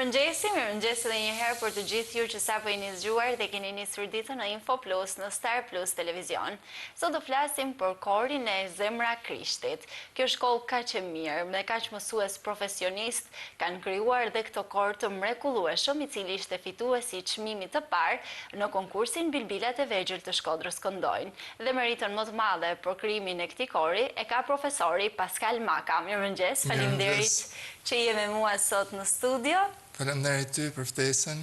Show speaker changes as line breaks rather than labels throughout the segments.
Mirëmëngjesi dhe njëherë për të gjithë ju që sapo jeni zgjuar dhe keni nisur ditën në Info Plus në Star Plus Televizion. Sot do flasim për korin e Zemra Krishtit. Kjo shkollë kaq e mirë, me kaq mësues profesionist, kanë krijuar dhe këtë kor të mrekullueshëm, i cili ishte fituesi i çmimit të parë në konkursin Bilbilat e Vegjël të Shkodrës këndojnë. Dhe meritën më të madhe për krijimin e këtij kori e ka profesori Pascal Maka. Mirëmëngjes, faleminderit që je me mua sot në studio.
Faleminderit ty për ftesën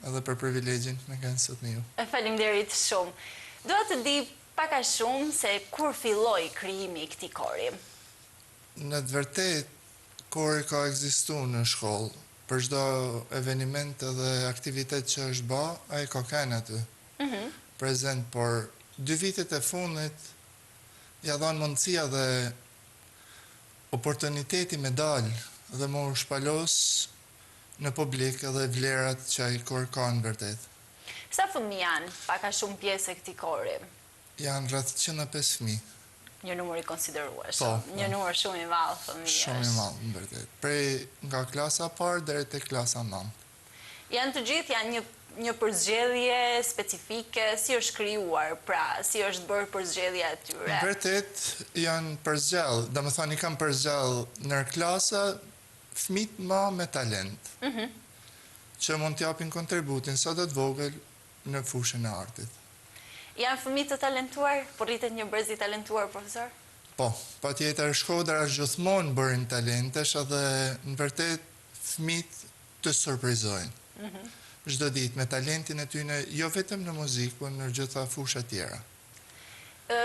edhe për privilegjin me kanë sot me ju.
Faleminderit shumë. Dua të di pak a shumë se kur filloi krijimi i këtij kori.
Në të vërtetë, kori ka ekzistuar në shkollë. Për çdo eveniment edhe aktivitet që është bë, ai ka qenë aty. Prezent, por 2 vitet e fundit ja dhanë mundësia dhe oportuniteti me dalë dhe më u shpalos në publik edhe vlerat që ai kor ka në vërtet.
Sa fëmijë janë pak a shumë pjesë e këtij kori?
Janë rreth 105 fëmijë.
Një numër i konsiderueshëm, një numër shumë i madh fëmijësh.
Shumë i madh, në vërtet. Prej nga klasa parë deri te klasa 9.
Janë të gjithë janë një përzgjedhje specifike, si është krijuar, pra, si është bërë përzgjedhja e tyre?
Në vërtet janë përzgjell, domethënë i kanë përzgjell në klasa fëmijët me talent, që mund t'japin kontributin sa do të vogël në fushën e artit.
Janë fëmijë të talentuar? Po rritet një brez i talentuar, profesor?
Po, patjetër Shkodra është gjithmonë bërën talentesh edhe në vërtet fëmijët të surprizojnë. Çdo ditë me talentin e tyre, jo vetëm në muzikë, por në gjitha fusha tjera.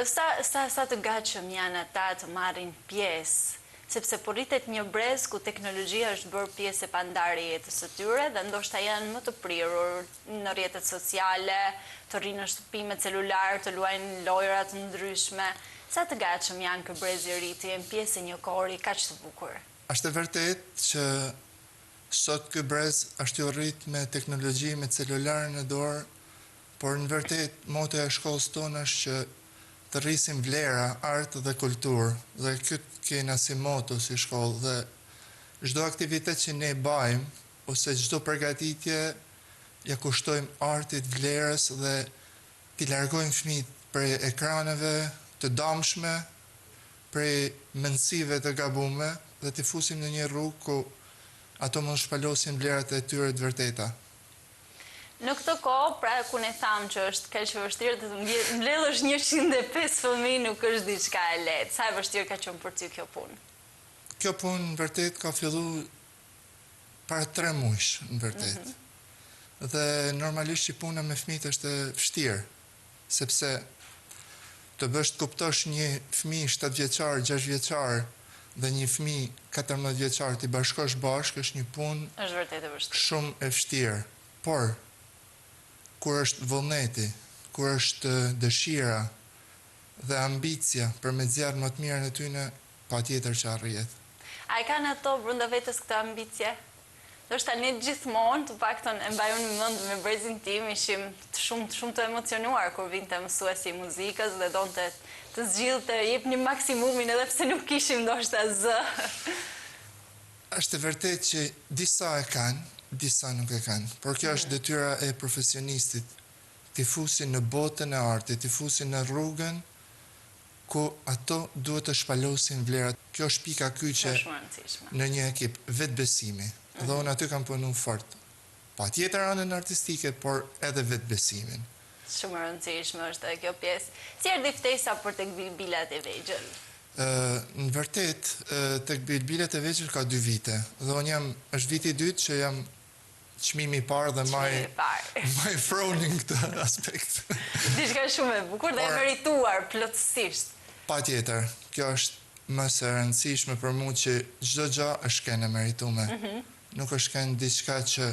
Sa të gatshëm janë ata të marrin pjesë? Sepse po rritet një brez ku teknologjia është bërë pjesë e pandarë e jetës së tyre dhe ndoshta janë më të prirur në rrjetet sociale, të rinë në shtëpi me celular, të luajnë lojra të ndryshme. Sa të gatshëm janë ky brez i ri të jenë pjesë e një kori kaq të bukur?
Është e vërtetë që sot ky brez është i rrit me teknologji, me celular në dorë, por në vërtet motoja e shkollës tonë është që të rrisim vlera, art dhe kulturë, dhe këtë kena si moto si shkollë, dhe çdo aktivitet që ne bajmë, ose çdo përgatitje, ja kushtojmë artit, vlerës dhe t'i largojmë fëmijët prej ekraneve të damshme, prej mendësive të gabume, dhe t'i fusim në një rrugë ku ato mund shpalosin vlerat e tyre të vërteta.
Në këtë kohë, pra ku ne thamë që është kaq e vështirë të mbledhësh 105 fëmijë nuk është diçka e lehtë. Sa e vështirë ka qenë për ty kjo punë?
Kjo punë në vërtet ka filluar para 3 muajsh, në vërtet. Dhe normalisht që puna me fëmijët është e vështirë, sepse të bësh të kuptosh një fëmijë 7 vjeçar, 6 vjeçar dhe një fëmijë 14 vjeçar t'i bashkosh bashkë është një punë
Është vërtet e vështirë.
Shumë e vështirë. Por kur është vullneti, kur është dëshira dhe ambicia për me zjarë më të mirën e tyne, patjetër që arrihet.
A e kanë ato brenda vetes këtë ambicje? Ndoshta ne gjithmonë, të paktën e mbaj unë mend me brezin tim, ishim shumë të emocionuar kur vinte mësuesi i muzikës dhe donte të zgjidhte, jepni maksimumin edhe pse nuk kishim ndoshta zë.
Është e vërtet që disa e kanë, disa nuk e kanë, por kjo është detyra e profesionistit, t'i fusin në botën e artit, t'i fusin në rrugën ku ato duhet të shpalosin vlerat. Kjo është pika kyçe në një ekip, vetbesimi. Dhe unë aty kam punu fort. Patjetër anën artistike, por edhe vetbesimin.
Shumë e rëndësishme është kjo pjesë. Si erdhi ftesa për tek Bilbilat e Vegjël?
Në vërtet, tek Bilbilat e Vegjël ka 2 vite. Dhe unë është viti i dytë që jam çmimi i parë dhe maj froni në këtë aspekt.
Diçka shumë e bukur dhe e merituar plotësisht.
Patjetër, kjo është më së rëndësishme për mua që çdo gjë është kënë e merituar. Nuk është kënë diçka që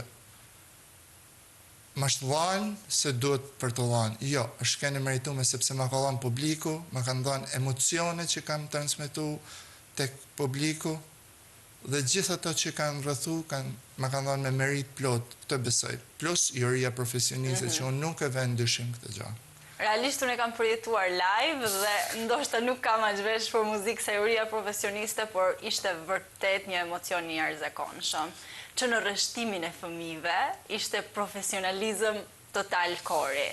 ma është dhanë se duhet për të dhanë. Jo, është kënë e merituar sepse ma ka dhanë publiku, ma kanë dhanë emocione që kam transmetu tek publiku, dhe gjithë ato që kanë rrethu, ma kanë dhanë me merit plot, këtë besoj. Plus juria profesioniste që unë nuk e vend dyshim këtë gjë.
Realisht unë e kam përjetuar live dhe ndoshta nuk kam aq vesh për muzikë sa juria profesioniste, por ishte vërtet një emocion i jashtëzakonshëm. që në rreshtimin e fëmijëve ishte profesionalizëm total kori.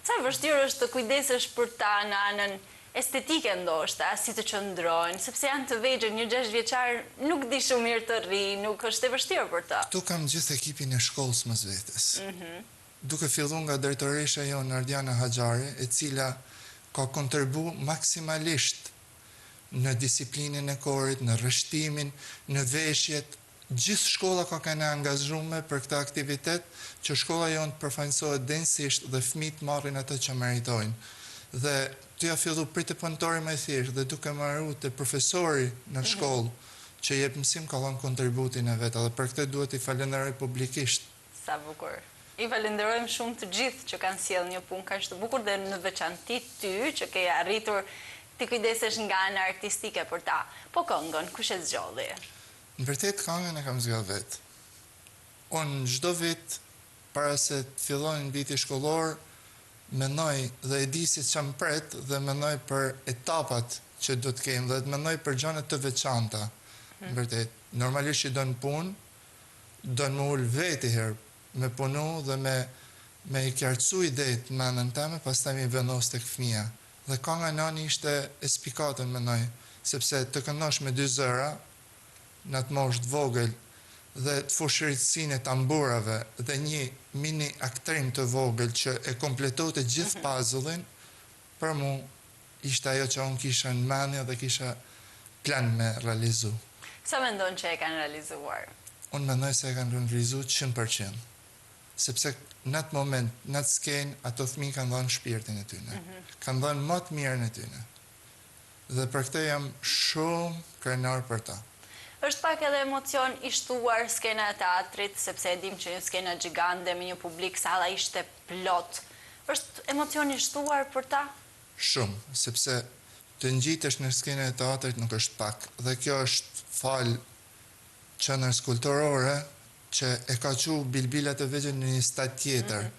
Sa vështirë është të kujdesesh për ta në anën estetike ndoshta, si të qëndrojnë, sepse janë të vegjël, një 6 vjeçar nuk di shumë mirë të rri, nuk është e vështirë për ta.
Këtu kam gjithë ekipin e shkollës mësvetes. Duke filluar nga drejtoresha jonë Ardiana Haxhari, e cila ka kontribu maksimalisht në disiplinën e korit, në rreshtimin, në veshjet. Gjithë shkolla ka kanë angazhuar për këtë aktivitet, që shkolla jonë të përfaqësohet densisht dhe fëmijët marrin atë që meritojnë. Dhe të ja fillu prej të punëtori më thjesht dhe duke marrë te profesori në shkollë që jep mësim ka dhënë kontributin e vet, dhe për këtë duhet i falenderoj publikisht.
Sa bukur. I falenderojmë shumë të gjithë që kanë sjellë një punë kaq të bukur dhe në veçanti ty që ke arritur të kujdesesh nga ana artistike për ta. Po këngën, kush e zgjodhi?
Në vërtet këngën e kam zgjuar vet. Unë çdo vit para se të fillojnë viti shkollor, mendoj dhe e di si çam pret dhe mendoj për etapat që do të kem dhe mendoj për gjëra të veçanta. Në vërtet, normalisht që do në punë, do në ul veti herë me punu dhe me i qartësu idejt me anën teme, pastaj me i vendos tek fëmia. Dhe kënga nani ishte e spikatën mendoj, sepse të këndosh me 2 zëra në atë moshë të vogël dhe të fushëritësinë e tamburave dhe një mini aktrim të vogël që e kompletonte gjithë puzzle-in, për mu ishte ajo që unë kisha në mendje dhe kisha plan me realizu.
Sa mendon që e kanë realizuar?
Unë mendoj se e kanë realizuar 100%. Sepse në atë moment, në atë skenë, ato fëmijë kanë dhënë shpirtin e tyre. Kanë dhënë më të mirën e tyre. Dhe për këtë jam shumë krenar për ta.
Është pak edhe emocion i shtuar skena e teatrit, sepse e dim që një skena gjigande me një publik, salla ishte plot. Është emocion i shtuar për ta?
Shumë, sepse të ngjitesh në skenën e teatrit nuk është pak. Dhe kjo është fal qendër skulptorore që e ka qu bilbilat e vegjël në një stad tjetër.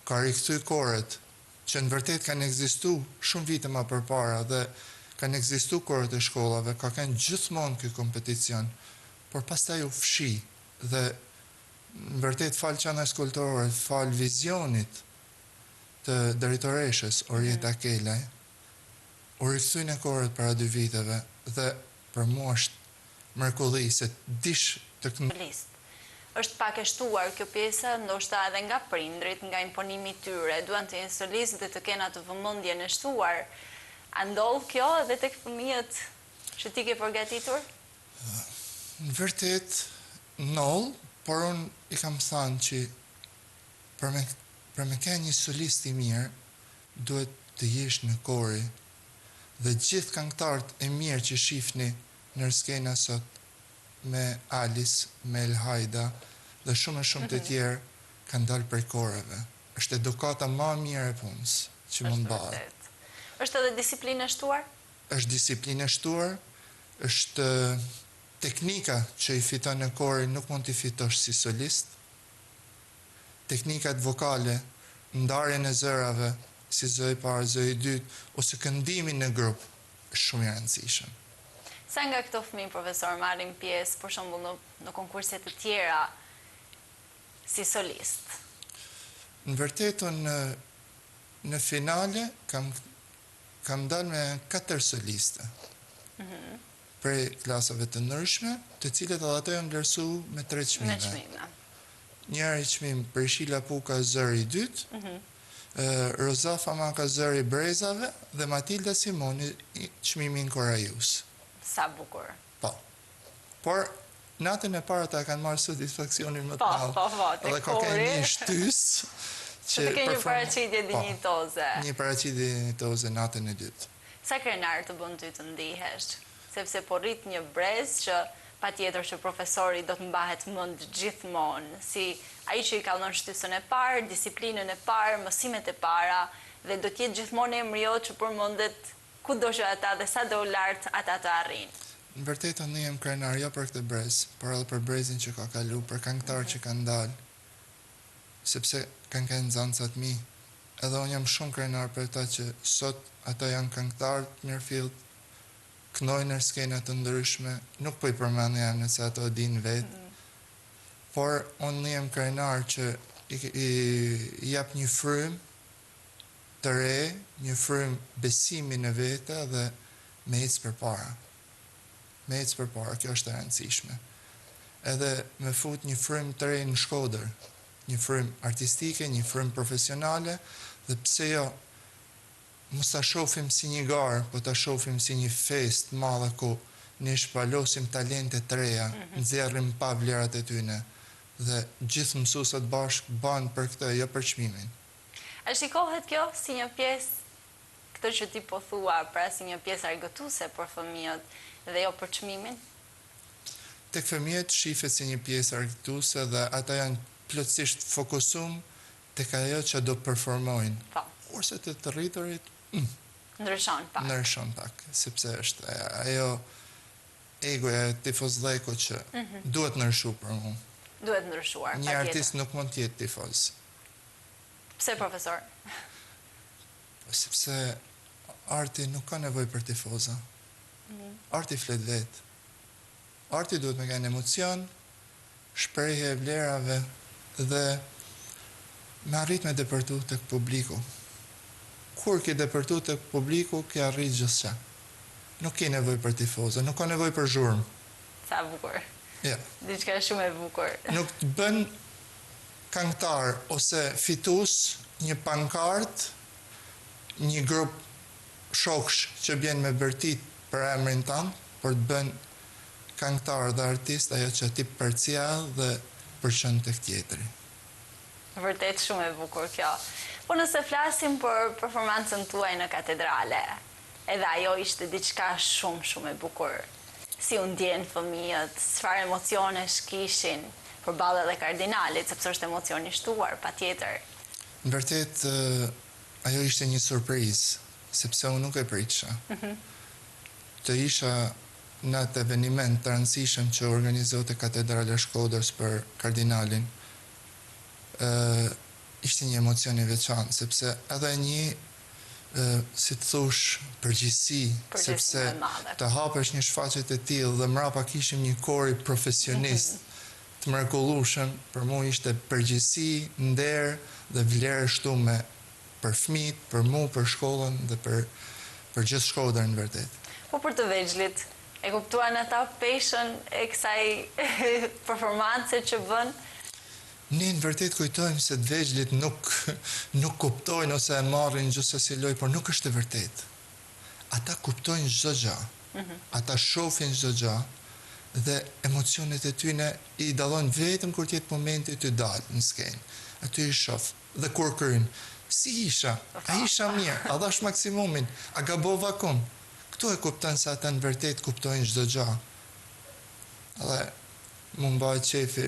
Ka rikthy korët, që në vërtet kanë ekzistu shumë vite më përpara dhe kanë ekzistu korët e shkollave, ka kanë gjithmonë ky kompeticion, por pastaj u fshi dhe në vërtet fal qendrës skulptorore, fal vizionit të drejtoreshës Orieta Kelaj, u rikthyn e korët para 2 viteve dhe për mua është mrekulli se dish të
këndoj. Është pak e shtuar kjo pjesa, ndoshta edhe nga prindrit, nga imponimi i tyre, duan të jenë solistë dhe të kenë atë vëmendjen e shtuar. A ndodh kjo edhe tek fëmijët që ti ke përgatitur?
Në vërtet, ndodh, por unë i kam thënë që për me ka një solist i mirë, duhet të jesh në kori dhe gjithë këngëtarët e mirë që shifni në skena sot me Alice, me Elhajda dhe shumë të tjerë kanë dalë prej koreve. Është edukata më mirë e punës që mund bëhet.
Është edhe disiplinë e shtuar?
Është disiplinë e shtuar, është teknika që i fiton në kori nuk mund t'i fitosh si solist. Teknikat vokale, ndarjen e zërave, si zë i parë, zë i dytë, ose këndimin në grup, është shumë i rëndësishëm.
Sa nga këto fëmijë profesor marrin pjesë, për shembull në konkurse të tjera si solist?
Në vërtetë në finale kam dalë me 4 soliste. Prej klasave të ndryshme, të cilët edhe ato janë vlerësuar me 3 çmime.
Me çmime.
Njëri çmim për Shila Puka zëri i dytë, Roza Famaka zëri i brezave dhe Matilda Simoni çmimin Korajus.
Sa bukur.
Po. Por natën e parë ta kanë marrë satisfaksionin më të madh.
Po,
dhe ka qenë një shtys
që të kenë një paraqitje dinjitoze.
Një paraqitje dinjitoze natën e dytë.
Sa krenar të bën ty të ndihesh? Sepse po rrit një brez që patjetër që profesori do të mbahet mend gjithmonë, si ai që i ka dhënë shtysën e parë, disiplinën e parë, mësimet e para dhe do të jetë gjithmonë emri që përmendet kudo që ata dhe sa do lart ata të arrijnë.
Në vërtetë unë jam krenar jo për këtë brez, por edhe për brezin që ka kalu, për këngëtarë që kanë dalë, sepse kanë qenë nxënësat mi. Edhe unë jam shumë krenar për ta që sot ata janë këngëtarë të mirëfillt, këndojnë në skena të ndryshme, nuk po i përmend janë se ato din vetë. por unë jem krenar që i jap një frym të re, një frym besimi në vete dhe me ecë përpara. Me ecë përpara, kjo është e rëndësishme. Edhe me fut një frym të re në Shkodër, një frym artistike, një frym profesionale, dhe pse jo, mos ta shohim si një garë, po ta shohim si një fest madhe ku ne shpalosim talente të reja, nxjerrim pa vlerat e tyne, dhe gjithë mësuesat bashkë banë për këtë, jo për çmimin.
A shikohet kjo si një pjesë, këtë që ti po thua, pra si një pjesë argëtuese për fëmijët dhe jo për çmimin?
Tek fëmijët shihet si një pjesë argëtuese dhe ata janë plotësisht fokusuar tek ajo që do performojnë.
Po.
Kurse të rriturit
Ndryshon pak,
sepse është ajo egoja e tifozllëku që duhet ndryshuar për mua.
Duhet ndryshuar.
Një artist nuk mund të jetë tifoz.
Pse, profesor?
Sepse arti nuk ka nevojë për tifoza. Arti flet vetë. Arti duhet me kanë emocion, shprehje e vlerave dhe me arrit me depërtu tek publiku. Kur ke depërtu tek publiku, ke arrit gjithçka. Nuk ke nevojë për tifoza, nuk ka nevojë për zhurmë.
Sa bukur.
Ja.
Diçka shumë e bukur.
Nuk të bën këngëtar ose fitues një pankart, një grup shoksh që bjen me bërtit për emrin tanë, por të bën këngëtar dhe artist ajo që ti përcjell dhe përçon tek tjetri.
Vërtet shumë e bukur kjo. Po nëse flasim për performancën tuaj në katedrale, edhe ajo ishte diçka shumë e bukur. Si u ndjen fëmijët, çfarë emocione kishin përballë edhe kardinalit, sepse është emocion i shtuar, patjetër.
Në vërtet, ajo ishte një surprizë, sepse unë nuk e pritësha. Të isha në atë eveniment të rëndësishëm që organizote Katedrala e Shkodrës për kardinalin, ishte një emocion i veçantë, sepse edhe një, si të thush, përgjegjësi, sepse të hapesh një shfaqje të tillë dhe mrapa kishim një kori profesionist të mrekullueshëm, për mua ishte përgjegjësi, nder dhe vlerë shtume për fëmijët, për mua, për shkollën dhe për gjithë Shkodrën në vërtet.
Po për të vegjëlit, e kuptuan ata peshën e kësaj performance që bën?
Ne në vërtet kujtojmë se të vegjëlit nuk kuptojnë ose e marrin gjithsesi lojë, por nuk është e vërtet. Ata kuptojnë çdo gjë. Ata shohin çdo gjë dhe emocionet e tyre i dallojnë vetëm kur t'jetë momenti të dalë në skenë. Aty i shoh. Dhe kur kryen, si isha? A isha mirë? A dhash maksimumin? A gabova kom? Këtu e kupton se ata në vërtet kuptojnë çdo gjë. Dhe më bëhet qefi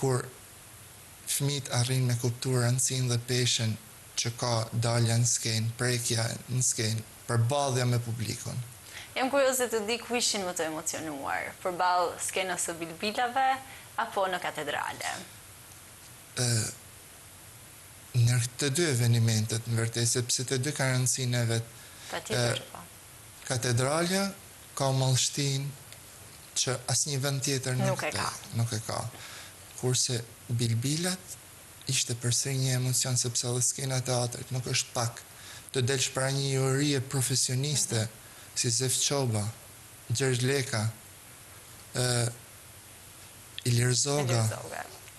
kur fëmijët arrin me kuptu rëndësinë dhe peshën që ka dalja në skenë, prekja në skenë, përballja me publikun.
Jam kurioze të di ku ishin më të emocionuar, përballë skenës së Bilbilave apo në katedrale?
Në të dy evenimentet, në vërtet, sepse të dy kanë rëndësinë e vet.
Patjetër që po.
Katedralja ka mallshtinë që asnjë vend tjetër nuk e ka. Kurse Bilbilat ishte përsëri një emocion, sepse edhe skena e teatrit nuk është pak. Të delsh para një jurie profesioniste, si Zef Çoba, Gjergj Leka, Ilir Zoga,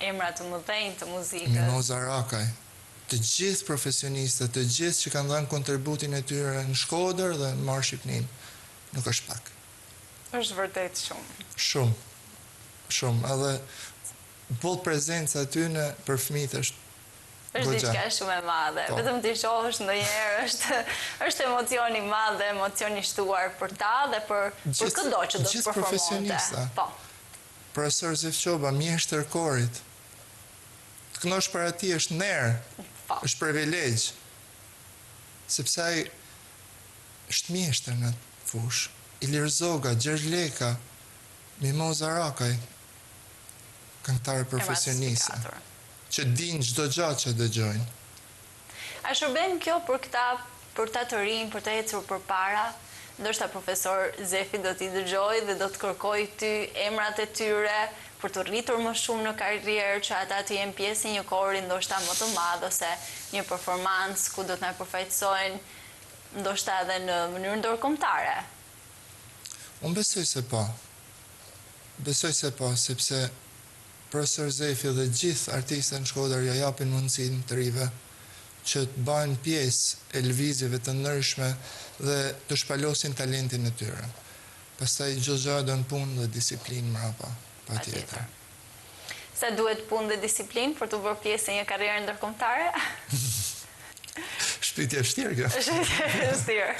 emra të mëdhenj të muzikës.
Mimoza Rakaj, të gjithë profesionistët, të gjithë që kanë dhënë kontributin e tyre në Shkodër dhe në Marë Shqipnin, nuk është pak.
Është vërtet shumë.
Shumë, edhe boll prezenca aty në për fëmijët është
diçka shumë e madhe. Vetëm të shohësh ndonjëherë është emocion i madh, emocion i shtuar për ta dhe për çdo që do të performonte.
Profesionista.
Po.
Profesor Zef Çoba, mjeshtër korit. Të kënosh për ati është ner, është privilegj. Sepse ai është mjeshtër në fush. Ilir Zoga, Gjergj Leka, Mimoza Rakaj, këngëtarë profesioniste, që dinë çdo gjë që dëgjojnë.
A shërben kjo për ta të rinj, për të ecur përpara? Ndoshta profesor Zefi do t'i dëgjoj dhe do të kërkoj ty emrat e tyre për të rritur më shumë në karrierë, që ata të jenë pjesë i një kori ndoshta më të madh ose një performancë ku do të na përfaqësojnë ndoshta edhe në mënyrë ndërkombëtare?
Unë besoj se po. Besoj se po, sepse profesor Zefi dhe gjithë artistët në Shkodër ja japin mundësinë të rive që të bëjnë pjesë e lëvizjeve të ndryshme dhe të shpalosin talentin e tyre. Pastaj çdo gjë don punë dhe disiplinë mbrapa, patjetër.
Sa duhet punë dhe disiplinë për të bërë pjesë e një karriere ndërkombëtare?
Shpirti e vështirë kjo.
Është e vështirë.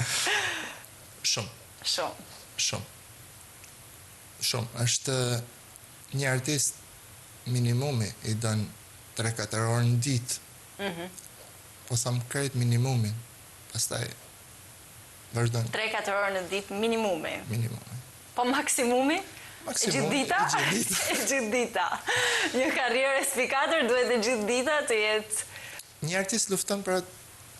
Shumë.
Shumë.
Është një artist minimumi i don 3-4 orë në ditë. Po tham krejt minimumin. Pastaj vazhdon.
3-4 orë në ditë minimumi.
Minimumi.
Po maksimumi?
Maksimumi,
Gjithë dita? Gjithë dita. Një karrierë SP4 duhet e gjithë dita të jetë...
Një artist lufton për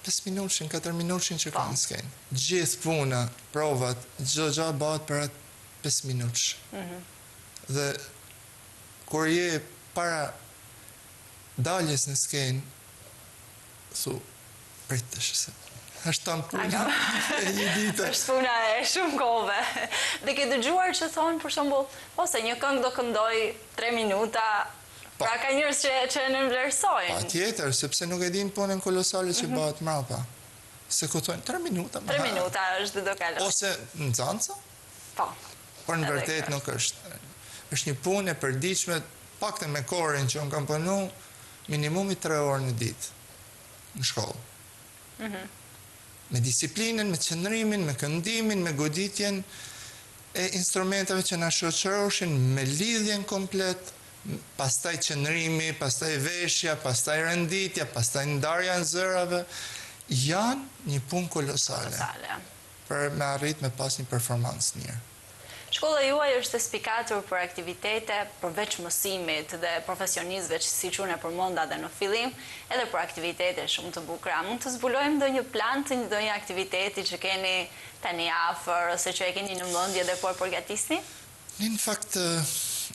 5 minutshin, 4 minutshin që ka në skenë. Gjithë puna, provat, çdo gjë bëhet për atë 5 minutsh. Dhe kur je para daljes në skenë, thu, pritësh se është tanë puna e një dite.
është puna e shumë kohëve. Dhe ke dëgjuar që thonë, për shembull, ose një këngë do këndoj 3 minuta, pra ka njerëz që e nënvlerësojnë.
Patjetër, sepse nuk e din punën kolosale që bëhet mrapa. Se kuptojnë 3 minuta.
3 minuta është do kaloj.
Ose në zanca?
Po.
Por në vërtet nuk është. Është një punë e përditshme, paktën me korin që unë kam punu, minimumi 3 orë në ditë në shkollë. Me disiplinën, me qëndrimin, me këndimin, me goditjen e instrumentave që na shoqëroshin, me lidhjen komplet, pastaj qëndrimi, pastaj veshja, pastaj renditja, pastaj ndarja në zërave, janë një punë kolosale. Për me arrit me pas një performancë mirë.
Shkolla juaj është spikatur për aktivitete përveç mësimit dhe profesionizmëve që siç unë e përmonda dhe në fillim, edhe për aktivitete shumë të bukura. Mund të zbulojmë ndonjë plan të ndonjë aktiviteti që keni tani afër ose që e keni në mendje dhe po e përgatisni?
Ne në fakt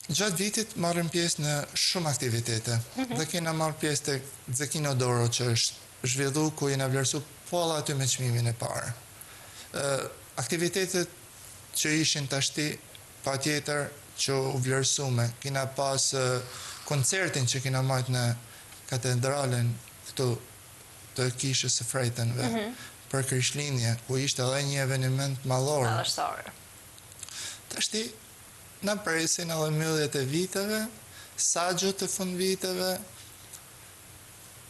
gjatë vitit marrëm pjesë në shumë aktivitete. Dhe kena marrë pjesë te Zekino Doro që është zhvillu ku jena vlerësu pola aty me çmimin e parë. Aktivitetet që ishin tashti patjetër që u vlerësume. Kina pas koncertin që kina majt në katedralen këtu të kishës së Frejtenve për Krishtlindje, ku ishte edhe një eveniment mallor. Tashti na presin edhe mbylljet e viteve, saxhot e fund viteve,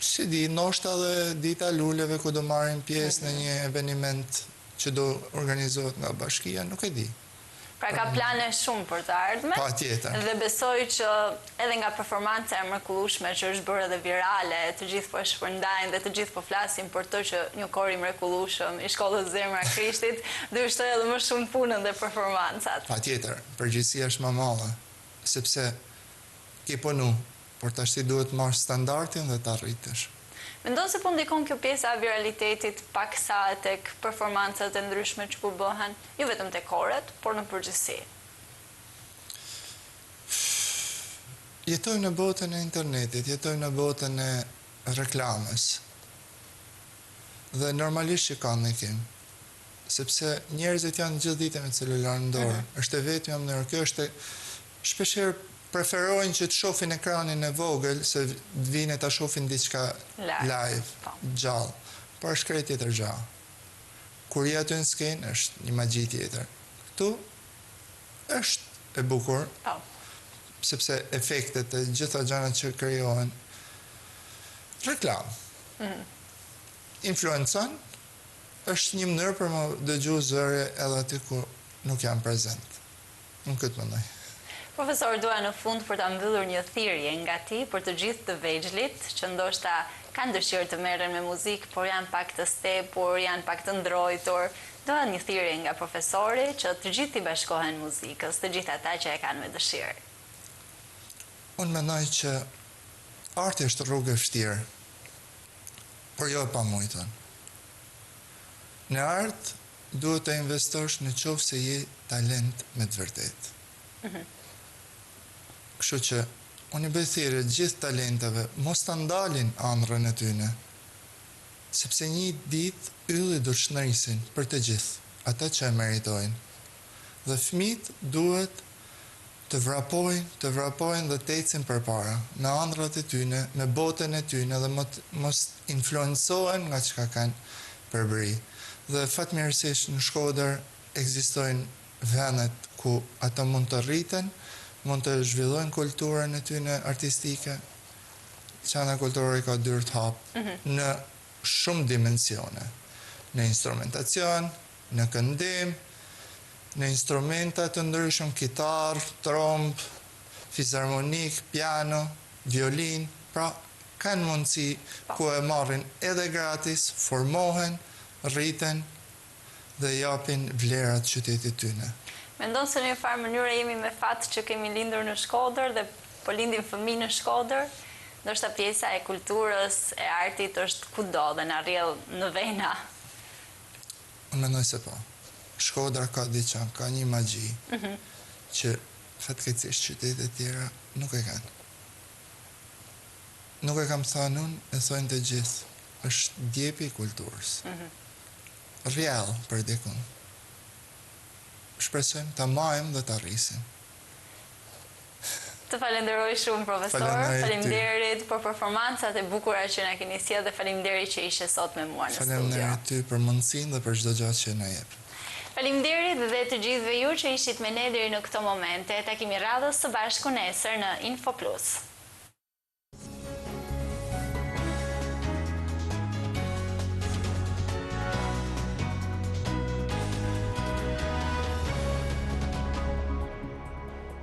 si di, ndoshta edhe dita luleve ku do marrim pjesë në një eveniment që do organizohet nga bashkia, nuk e di.
Pra ka plane shumë për të ardhme.
Patjetër.
Dhe besoj që edhe nga performanca e mrekullueshme që është bërë edhe virale, të gjithë po e shpërndajnë dhe të gjithë po flasin për të që një kor i mrekullueshëm i shkollës Zemra e Krishtit do të shtojë edhe më shumë punën dhe performancat.
Patjetër, përgjegjësia është më e madhe, sepse ke punu, por tash duhet marrë standardin dhe ta arritësh.
Mendon se po ndikon kjo pjesa e viralitetit paksa tek performancat e ndryshme që po bëhen, jo vetëm tek koret, por në përgjithësi?
Jetojmë në botën e internetit, jetojmë në botën e reklamës. Dhe normalisht që kanë ndikim, sepse njerëzit janë gjithë ditën me celular në dorë. Është e vetmja mënyrë. Kjo është shpeshherë preferojnë që të shohin ekranin e vogël se të vinë ta shohin diçka live, gjallë. Por është krejt tjetër gjallë. Kur je aty në skenë, është një magji tjetër. Këtu është e bukur, sepse efektet e gjitha gjanat që krijohen, reklam. Influencon, është një mënyrë për më dëgju zëre edhe aty ku nuk janë prezent. Në këtë mendoj.
Profesor, dua në fund për ta mbyllur një thirrje nga ti për të gjithë të vegjëlit që ndoshta kanë dëshirë të merren me muzikë, por janë pak të stepur, janë pak të ndrojtur. Dua një thirrje nga profesori që të gjithë i bashkohen muzikës, të gjithë ata që e kanë me dëshirë.
Unë mendoj që arti është rrugë e vështirë, por jo e pamujtur. Në art duhet të investosh në qoftë se je talent me të vërtetë. Kështu që unë i bëj thirrje gjithë talenteve mos ta ndalin ëndrrën e tyre. Sepse një ditë ylli do të shndrisin për të gjithë, ata që e meritojnë. Dhe fëmijët duhet të vrapojnë dhe të ecin përpara, me ëndrrat e tyre, me botën e tyre dhe mos influencohen nga çka kanë përbëri. Dhe fatmirësisht në Shkodër ekzistojnë vendet ku ata mund të rriten, mund të zhvillojnë kulturën e tyre artistike. Qana kulturore ka dyert të hapë në shumë dimensione, në instrumentacion, në këndim, në instrumenta të ndryshëm, kitar, tromb, fizarmonik, piano, violin, pra kanë mundësi ku e marrin edhe gratis, formohen, rriten dhe japin vlerat qytetit tyre.
Mendon se në një farë mënyrë jemi me fat që kemi lindur në Shkodër dhe po lindim fëmijë në Shkodër? Ndoshta pjesa e kulturës, e artit është kudo dhe na rrjedh në vena.
Unë mendoj se po. Shkodra ka diçka, ka një magji që fatkeqësisht qytetet tjera nuk e kanë. Nuk e kam thënë unë, e thojnë të gjithë. Është djepi i kulturës. Rrjall për dikun. Shpresojmë ta majmë dhe ta rrisim.
Të falenderoj shumë, profesor. Faleminderit për performancat e bukura që na keni sjellë dhe faleminderit që ishe sot me mua në studio.
Faleminderit ty për mundësinë dhe për çdo gjë që na jep.
Faleminderit dhe të gjithëve ju që ishit me ne deri në këtë moment. Takimi radhës së bashku nesër në Info Plus.